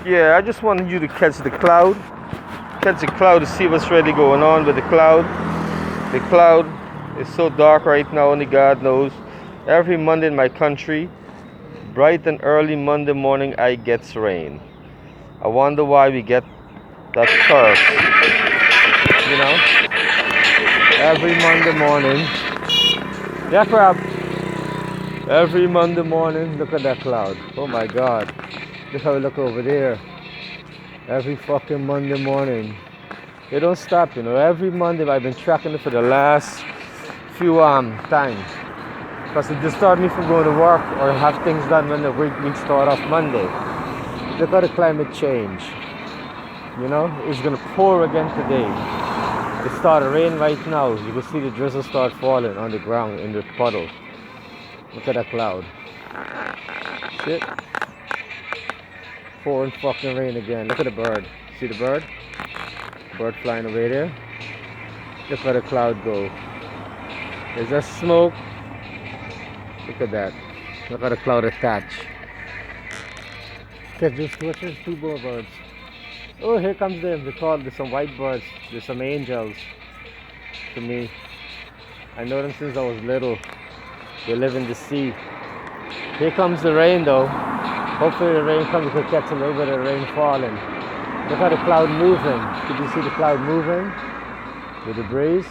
Yeah, I just wanted you to catch the cloud. Catch the cloud to see what's really going on with the cloud. The cloud is so dark right now, only God knows. Every Monday in my country, bright and early Monday morning, I gets rain. I wonder why we get that curse. You know, every Monday morning. Yeah, crap. Every Monday morning, look at that cloud. Oh my God. Look how we look over there. Every fucking Monday morning. They don't stop, you know. Every Monday, I've been tracking it for the last few times. Because it disturbed me from going to work or have things done when the week start off Monday. Look at the climate change. You know, it's gonna pour again today. It started rain right now. You can see the drizzle start falling on the ground in the puddle. Look at that cloud. Shit. Pouring fucking rain again. Look at the bird. See the bird? Bird flying away there. Look how the cloud go. There's that smoke. Look at that. Look how the cloud attach. Just watch there's two more birds. Oh, here comes them. They call there's some white birds. There's some angels. To me, I know them since I was little. They live in the sea. Here comes the rain though. Hopefully the rain comes. We could catch a little bit of rain falling. Look how the cloud moving. Did you see the cloud moving with the breeze?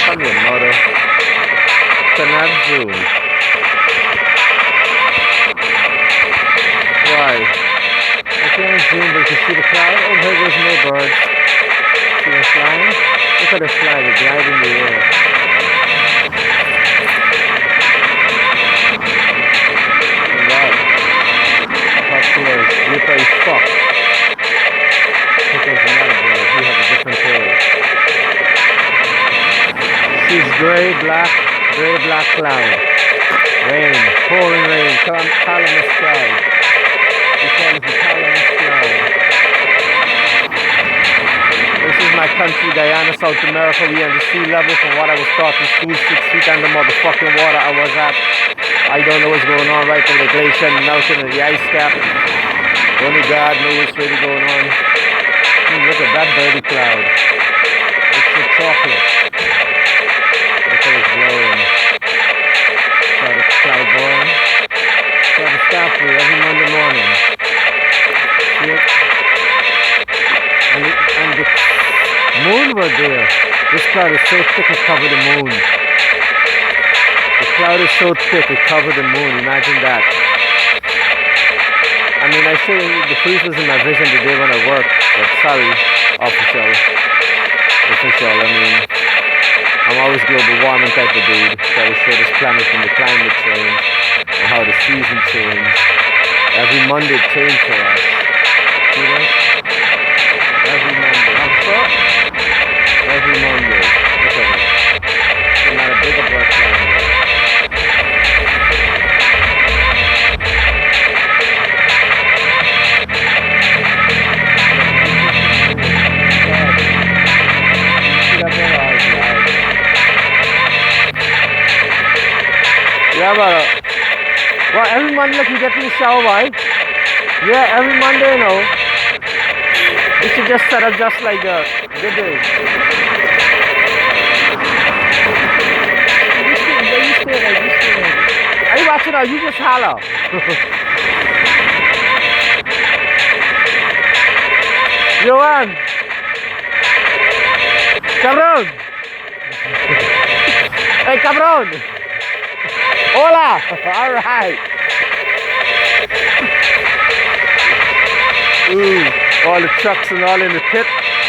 Come here, mother. Cannot zoom. Why? I can't zoom, but you can see the cloud. Oh, here goes more birds. See them flying? Look how they fly. They glide in the air. Alright. Top floors. Slippery fuck. Here comes another bird. He has a different tail. She's gray, black cloud. Rain, pouring rain, columnist cloud. We call it the columnist cloud. This is my country, Guyana, South America. We are the sea level from what I was taught in school, 6 feet under motherfucking water I was at. I don't know what's going on right over the glacier and melting of the ice cap. Only God knows what's really going on. Look at that dirty cloud. It's a chocolate. Look how it's blowing. Saw the cloud blowing. Saw the stop for you every Monday morning. See it? And the moon was there. This cloud is so thick it covered the moon. The cloud is so thick it covered the moon. Imagine that. I mean, I should the police was in my vision the day when I worked, but sorry, official. I mean, I'm always global warming type of dude. Try to show this planet from the climate change and how the season change. Every Monday it changed for us. See this? Every Monday. What's up? Every Monday. Look at it. It's not a bigger bird flying there. Yeah, but well, every Monday like you get in the shower, right? Yeah, every Monday, you know. You should just set up just like that. Good day. You stay. Are you watching or you just holler? Johan! Cabron! Hey, cabron! Hola! Alright! Ooh, all the trucks and all in the pit.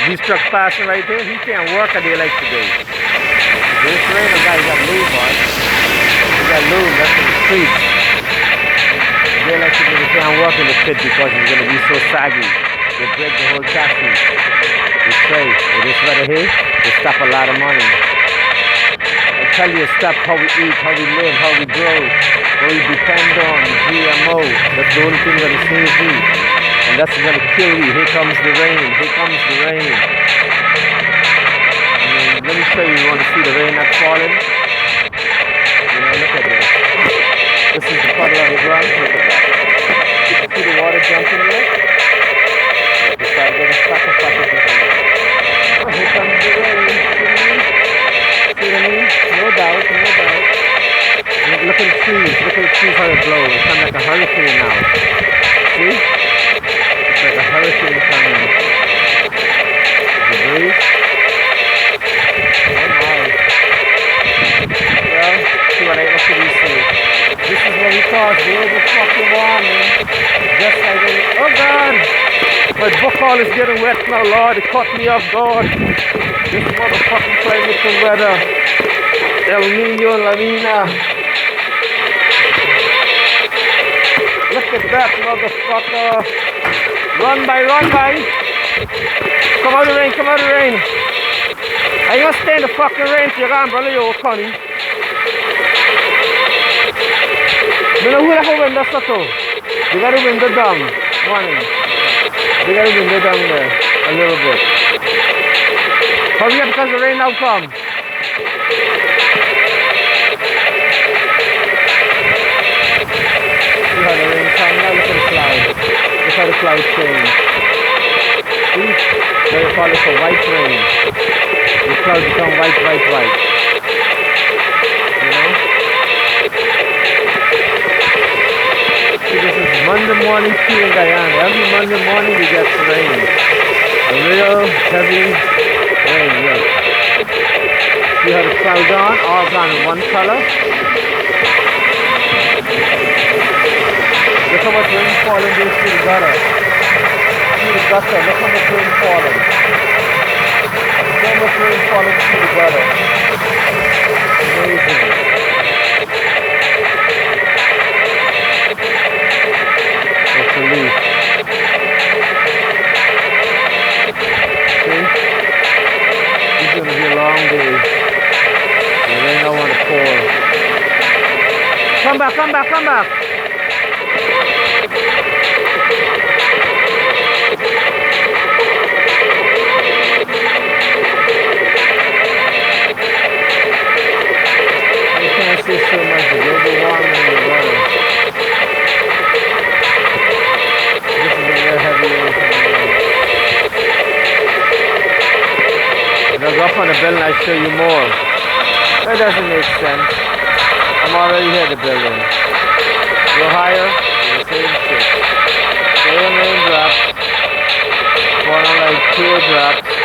These trucks passing right there. He can't work a day like today. This rain, the guy got loom on. He got loom, that's in the street. A day like today, he can't work in the pit because it's going to be so saggy. They break the whole chassis. They say, with this weather here, they stop a lot of money. I tell you, stop how we eat, how we live, how we grow, what we depend on, GMO. That's the only thing that is saves me. And that's gonna kill you. Here comes the rain. Here comes the rain. Let me show you. You want to see the rain that's falling? Look at this. This is the puddle on the ground. Look at that. You can see the water jumping there. Yeah, just gotta get a stack of rain. Oh, here comes the rain. See what I mean? No doubt, no doubt. Look at the trees. Look at the trees how they blow. It's kind of like a hurricane now. See? It's like a hurricane coming. The breeze. Oh my. Well, see what I say. This is what we call global fucking warming. Just like it. Oh God! My book all is getting wet now, Lord. It caught me off guard. This motherfucking climate and weather. El Nino, La Nina. Look at that motherfucker. Run by, run by. Come out of the rain, come out of the rain. I ain't gonna stay in the fucking rain till you're gone, brother, you old Connie. You know who the hell window shut off? They got a window down. Morning. They got a window down there. A little bit. Hurry up because the rain now come. See how the rain come now? Look at the clouds. Look how the clouds change. See? They call it for white rain. The clouds become white, white, white. You know? See, this is Monday morning tea in Guyana. Every Monday morning we get rain. A real heavy rain, look. See how the clouds on? All gone in one color. Look how much rain falling through the gutter. See the gutter, look how much rain falling. So much rain falling through the gutter. Amazing. It's a leaf. See? It's going to be a long day. The rain don't want to pour. Come back, come back, come back. See so much global warming in the weather. This is a real heavy rain coming in. And I'll go up on the building and I'll show you more. That doesn't make sense. I'm already here at the building. Go higher, the same shit. Same raindrops. Falling like teardrops.